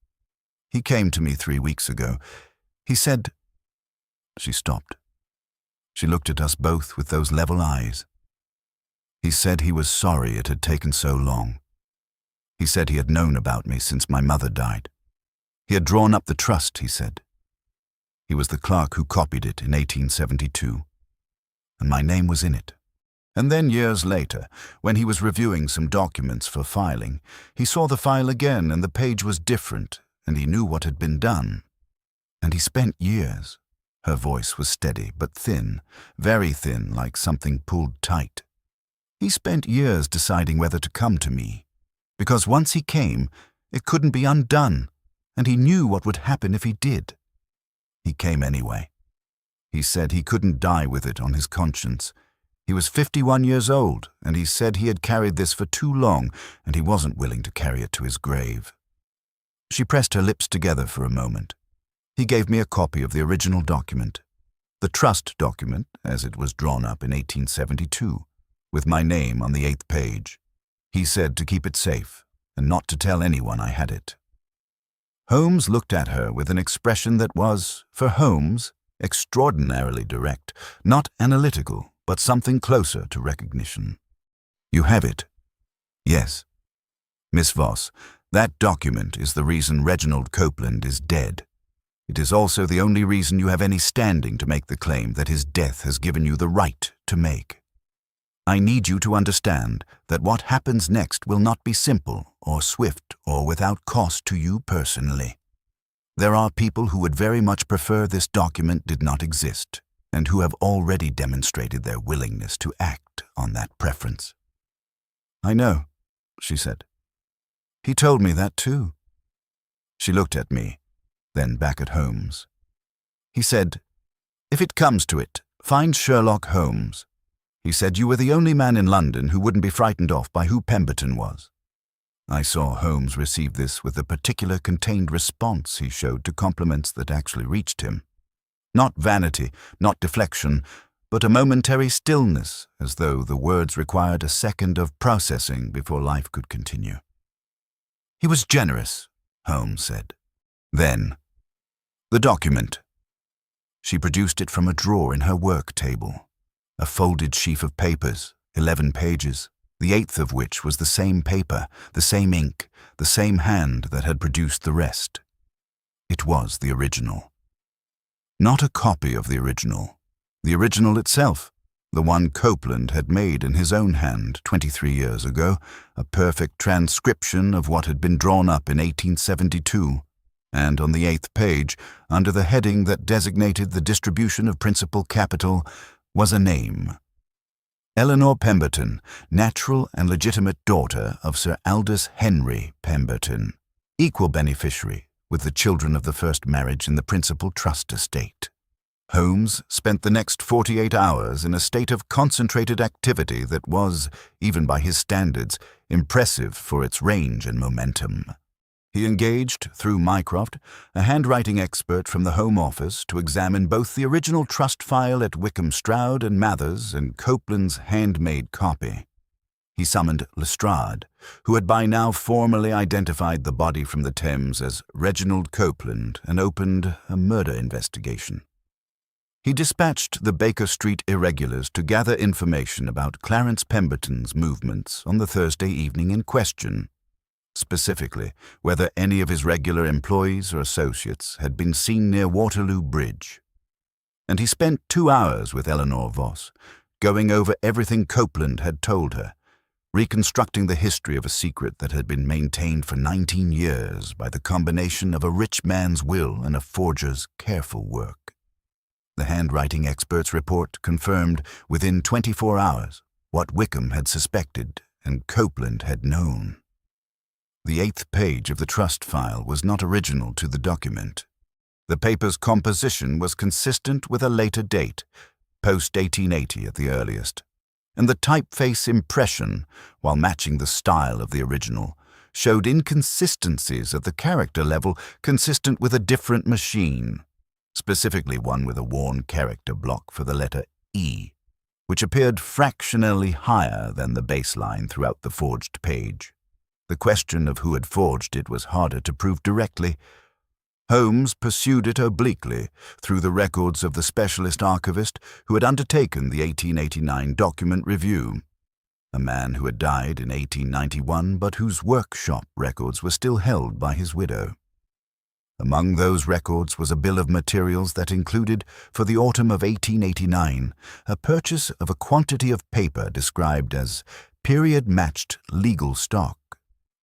Speaker 1: He came to me 3 weeks ago. He said—" She stopped. She looked at us both with those level eyes. "He said he was sorry it had taken so long. He said he had known about me since my mother died. He had drawn up the trust, he said. He was the clerk who copied it in 1872, and my name was in it. And then years later, when he was reviewing some documents for filing, he saw the file again and the page was different, and he knew what had been done. And he spent years." Her voice was steady but thin, very thin, like something pulled tight. "He spent years deciding whether to come to me, because once he came, it couldn't be undone, and he knew what would happen if he did. He came anyway. He said he couldn't die with it on his conscience. He was 51 years old, and he said he had carried this for too long, and he wasn't willing to carry it to his grave." She pressed her lips together for a moment. He gave me a copy of the original document, the trust document as it was drawn up in 1872, with my name on the 8th page. He said to keep it safe, and not to tell anyone I had it. Holmes looked at her with an expression that was, for Holmes, extraordinarily direct, not analytical, but something closer to recognition. "You have it?" "Yes. Miss Voss, that document is the reason Reginald Copeland is dead. It is also the only reason you have any standing to make the claim that his death has given you the right to make. I need you to understand that what happens next will not be simple or swift or without cost to you personally. There are people who would very much prefer this document did not exist, and who have already demonstrated their willingness to act on that preference." "I know," she said. "He told me that too." She looked at me, then back at Holmes. He said, "If it comes to it, find Sherlock Holmes. He said you were the only man in London who wouldn't be frightened off by who Pemberton was." I saw Holmes receive this with a particular contained response he showed to compliments that actually reached him. Not vanity, not deflection, but a momentary stillness, as though the words required a second of processing before life could continue. "He was generous," Holmes said. Then, "The document." She produced it from a drawer in her work table. A folded sheaf of papers, 11 pages, the 8th of which was the same paper, the same ink, the same hand that had produced the rest. It was the original. Not a copy of the original itself, the one Copeland had made in his own hand 23 years ago, a perfect transcription of what had been drawn up in 1872, and on the 8th page, under the heading that designated the distribution of principal capital, was a name. Eleanor Pemberton, natural and legitimate daughter of Sir Aldous Henry Pemberton, equal beneficiary with the children of the first marriage in the principal trust estate. Holmes spent the next 48 hours in a state of concentrated activity that was, even by his standards, impressive for its range and momentum. He engaged, through Mycroft, a handwriting expert from the Home Office to examine both the original trust file at Wickham Stroud and Mathers and Copeland's handmade copy. He summoned Lestrade, who had by now formally identified the body from the Thames as Reginald Copeland, and opened a murder investigation. He dispatched the Baker Street irregulars to gather information about Clarence Pemberton's movements on the Thursday evening in question, specifically whether any of his regular employees or associates had been seen near Waterloo Bridge. And he spent 2 hours with Eleanor Voss, going over everything Copeland had told her, reconstructing the history of a secret that had been maintained for 19 years by the combination of a rich man's will and a forger's careful work. The handwriting expert's report confirmed within 24 hours what Wickham had suspected and Copeland had known. The 8th page of the trust file was not original to the document. The paper's composition was consistent with a later date, post-1880 at the earliest, and the typeface impression, while matching the style of the original, showed inconsistencies at the character level consistent with a different machine, specifically one with a worn character block for the letter E, which appeared fractionally higher than the baseline throughout the forged page. The question of who had forged it was harder to prove directly. Holmes pursued it obliquely through the records of the specialist archivist who had undertaken the 1889 document review, a man who had died in 1891 but whose workshop records were still held by his widow. Among those records was a bill of materials that included, for the autumn of 1889, a purchase of a quantity of paper described as period-matched legal stock,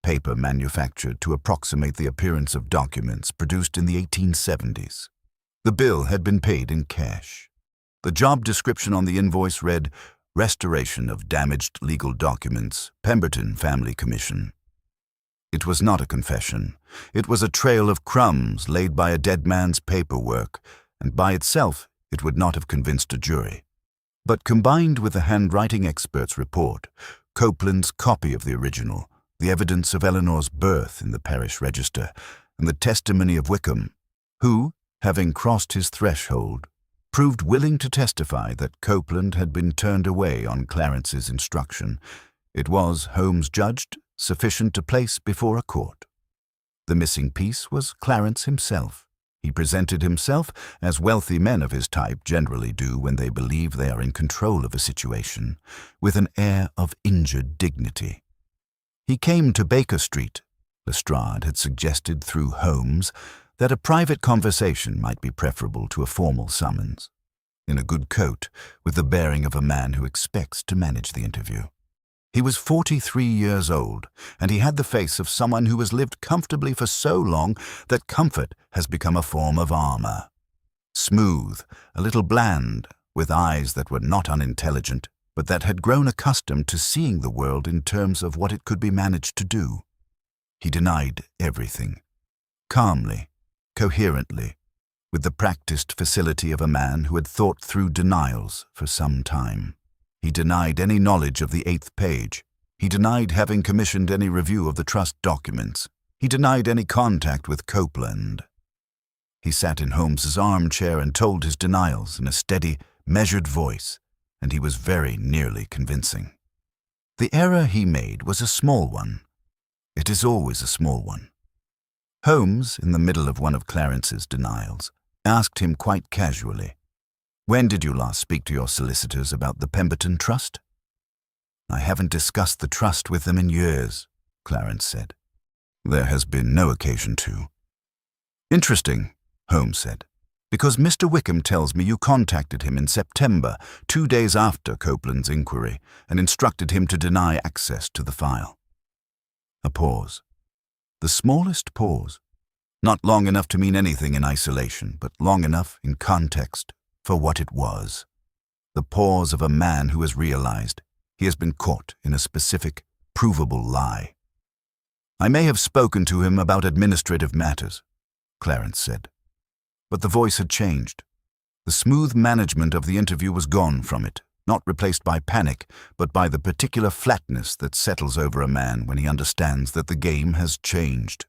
Speaker 1: paper manufactured to approximate the appearance of documents produced in the 1870s. The bill had been paid in cash. The job description on the invoice read, "Restoration of damaged legal documents, Pemberton Family Commission." It was not a confession. It was a trail of crumbs laid by a dead man's paperwork, and by itself it would not have convinced a jury. But combined with the handwriting expert's report, Copeland's copy of the original, the evidence of Eleanor's birth in the parish register, and the testimony of Wickham, who, having crossed his threshold, proved willing to testify that Copeland had been turned away on Clarence's instruction, it was, Holmes judged, sufficient to place before a court. The missing piece was Clarence himself. He presented himself, as wealthy men of his type generally do when they believe they are in control of a situation, with an air of injured dignity. He came to Baker Street. Lestrade had suggested through Holmes that a private conversation might be preferable to a formal summons, in a good coat, with the bearing of a man who expects to manage the interview. He was 43 years old, and he had the face of someone who has lived comfortably for so long that comfort has become a form of armor. Smooth, a little bland, with eyes that were not unintelligent, but that had grown accustomed to seeing the world in terms of what it could be managed to do. He denied everything, calmly, coherently, with the practiced facility of a man who had thought through denials for some time. He denied any knowledge of the 8th page. He denied having commissioned any review of the trust documents. He denied any contact with Copeland. He sat in Holmes's armchair and told his denials in a steady, measured voice, and he was very nearly convincing. The error he made was a small one. It is always a small one. Holmes, in the middle of one of Clarence's denials, asked him quite casually, "When did you last speak to your solicitors about the Pemberton Trust?" "I haven't discussed the trust with them in years," Clarence said. "There has been no occasion to." "Interesting," Holmes said, "because Mr. Wickham tells me you contacted him in September, 2 days after Copeland's inquiry, and instructed him to deny access to the file." A pause. The smallest pause. Not long enough to mean anything in isolation, but long enough in context for what it was. The pause of a man who has realized he has been caught in a specific, provable lie. "I may have spoken to him about administrative matters," Clarence said. But the voice had changed. The smooth management of the interview was gone from it, not replaced by panic, but by the particular flatness that settles over a man when he understands that the game has changed.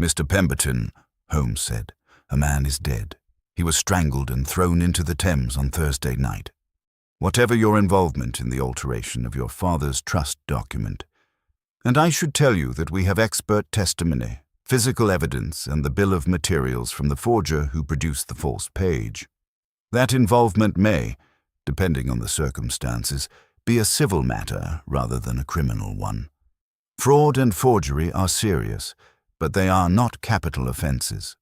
Speaker 1: "Mr. Pemberton," Holmes said, "a man is dead. He was strangled and thrown into the Thames on Thursday night. Whatever your involvement in the alteration of your father's trust document, and I should tell you that we have expert testimony, physical evidence, and the bill of materials from the forger who produced the false page. That involvement may, depending on the circumstances, be a civil matter rather than a criminal one. Fraud and forgery are serious, but they are not capital offenses.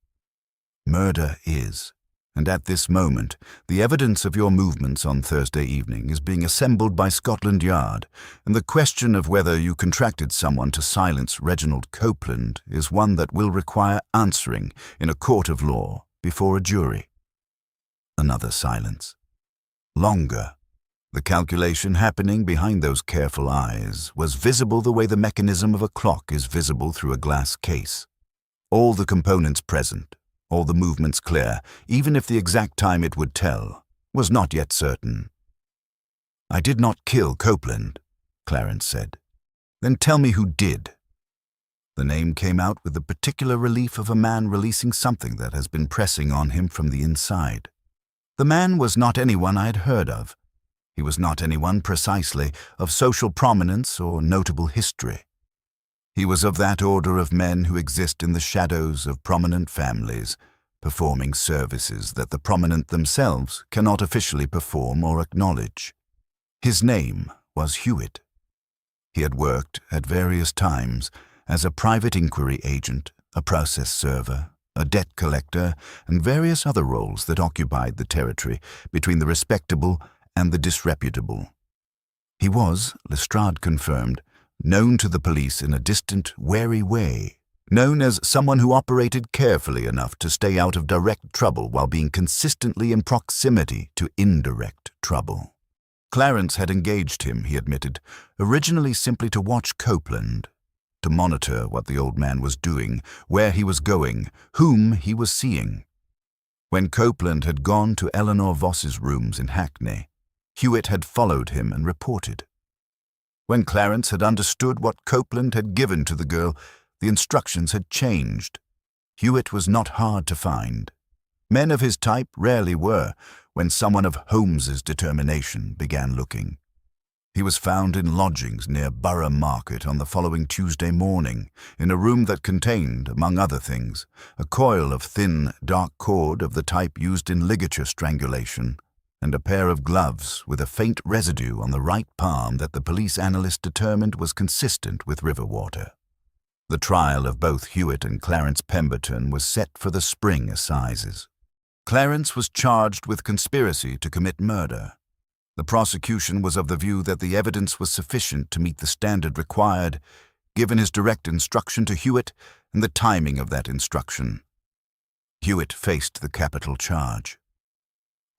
Speaker 1: Murder is, and at this moment, the evidence of your movements on Thursday evening is being assembled by Scotland Yard, and the question of whether you contracted someone to silence Reginald Copeland is one that will require answering in a court of law before a jury." Another silence. Longer. The calculation happening behind those careful eyes was visible the way the mechanism of a clock is visible through a glass case. All the components present, all the movements clear, even if the exact time it would tell, was not yet certain. "I did not kill Copeland," Clarence said. "Then tell me who did." The name came out with the particular relief of a man releasing something that has been pressing on him from the inside. The man was not anyone I had heard of. He was not anyone precisely of social prominence or notable history. He was of that order of men who exist in the shadows of prominent families, performing services that the prominent themselves cannot officially perform or acknowledge. His name was Hewitt. He had worked at various times as a private inquiry agent, a process server, a debt collector, and various other roles that occupied the territory between the respectable and the disreputable. He was, Lestrade confirmed, known to the police in a distant, wary way, known as someone who operated carefully enough to stay out of direct trouble while being consistently in proximity to indirect trouble. Clarence had engaged him, he admitted, originally simply to watch Copeland, to monitor what the old man was doing, where he was going, whom he was seeing. When Copeland had gone to Eleanor Voss's rooms in Hackney, Hewitt had followed him and reported. When Clarence had understood what Copeland had given to the girl, the instructions had changed. Hewitt was not hard to find. Men of his type rarely were, when someone of Holmes's determination began looking. He was found in lodgings near Borough Market on the following Tuesday morning, in a room that contained, among other things, a coil of thin, dark cord of the type used in ligature strangulation, and a pair of gloves with a faint residue on the right palm that the police analyst determined was consistent with river water. The trial of both Hewitt and Clarence Pemberton was set for the spring assizes. Clarence was charged with conspiracy to commit murder. The prosecution was of the view that the evidence was sufficient to meet the standard required, given his direct instruction to Hewitt and the timing of that instruction. Hewitt faced the capital charge.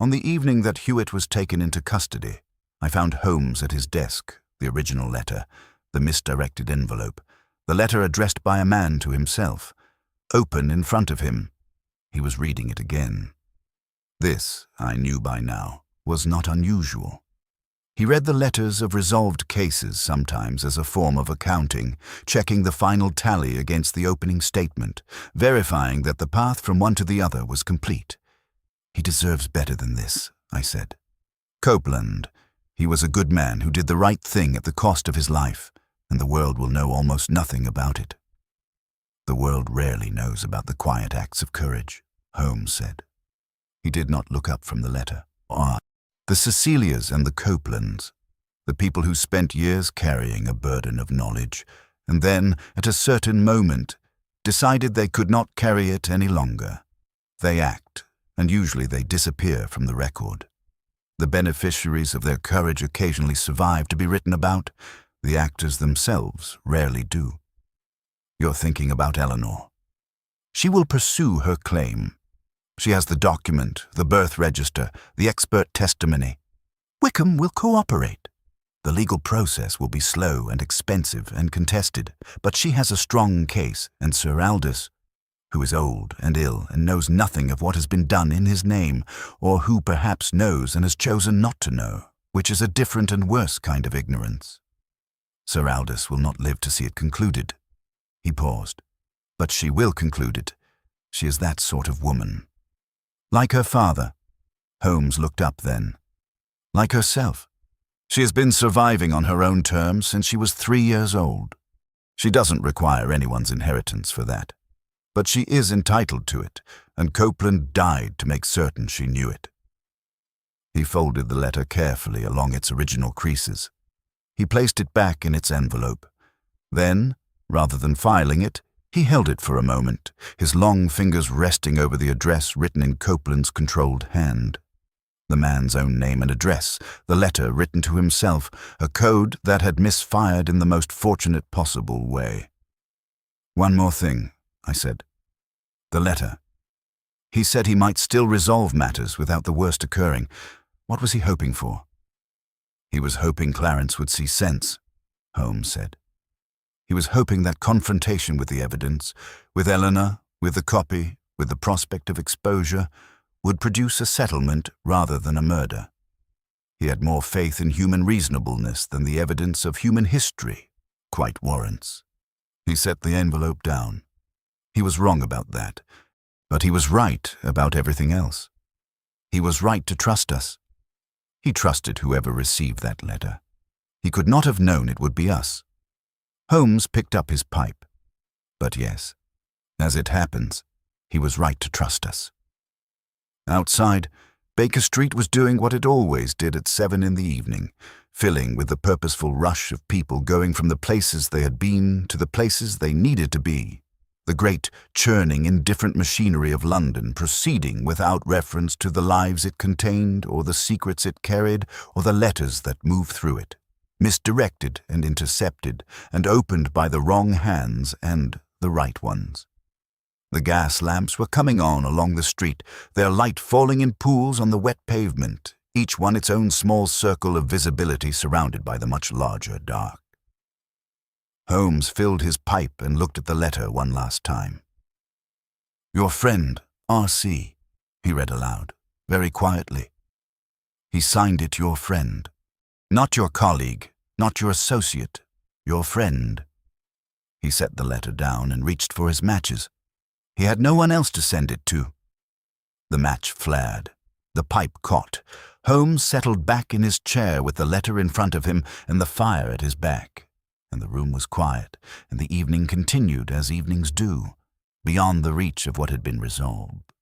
Speaker 1: On the evening that Hewitt was taken into custody, I found Holmes at his desk, the original letter, the misdirected envelope, the letter addressed by a man to himself, open in front of him. He was reading it again. This, I knew by now, was not unusual. He read the letters of resolved cases sometimes as a form of accounting, checking the final tally against the opening statement, verifying that the path from one to the other was complete. "He deserves better than this," I said. "Copeland, he was a good man who did the right thing at the cost of his life, and the world will know almost nothing about it." "The world rarely knows about the quiet acts of courage," Holmes said. He did not look up from the letter. The Cecilias and the Copelands, the people who spent years carrying a burden of knowledge, and then, at a certain moment, decided they could not carry it any longer. They act, and usually they disappear from the record. The beneficiaries of their courage occasionally survive to be written about. The actors themselves rarely do. You're thinking about Eleanor. She will pursue her claim. She has the document, the birth register, the expert testimony. Wickham will cooperate. The legal process will be slow and expensive and contested, but she has a strong case, and Sir Aldous, who is old and ill and knows nothing of what has been done in his name, or who perhaps knows and has chosen not to know, which is a different and worse kind of ignorance. Sir Aldous will not live to see it concluded. He paused. But she will conclude it. She is that sort of woman. Like her father. Holmes looked up then. Like herself. She has been surviving on her own terms since she was 3 years old. She doesn't require anyone's inheritance for that. But she is entitled to it, and Copeland died to make certain she knew it. He folded the letter carefully along its original creases. He placed it back in its envelope. Then, rather than filing it, he held it for a moment, his long fingers resting over the address written in Copeland's controlled hand. The man's own name and address, the letter written to himself, a code that had misfired in the most fortunate possible way. "One more thing," I said. "The letter. He said he might still resolve matters without the worst occurring. What was he hoping for?" "He was hoping Clarence would see sense," Holmes said. "He was hoping that confrontation with the evidence, with Eleanor, with the copy, with the prospect of exposure, would produce a settlement rather than a murder. He had more faith in human reasonableness than the evidence of human history quite warrants." He set the envelope down. He was wrong about that, but he was right about everything else. He was right to trust us. He trusted whoever received that letter. He could not have known it would be us. Holmes picked up his pipe. But yes, as it happens, he was right to trust us. Outside, Baker Street was doing what it always did at 7 in the evening, filling with the purposeful rush of people going from the places they had been to the places they needed to be. The great, churning, indifferent machinery of London proceeding without reference to the lives it contained or the secrets it carried or the letters that moved through it, misdirected and intercepted and opened by the wrong hands and the right ones. The gas lamps were coming on along the street, their light falling in pools on the wet pavement, each one its own small circle of visibility surrounded by the much larger dark. Holmes filled his pipe and looked at the letter one last time. "Your friend, R.C.," he read aloud, very quietly. He signed it your friend. Not your colleague, not your associate, your friend. He set the letter down and reached for his matches. He had no one else to send it to. The match flared. The pipe caught. Holmes settled back in his chair with the letter in front of him and the fire at his back. And the room was quiet, and the evening continued as evenings do, beyond the reach of what had been resolved.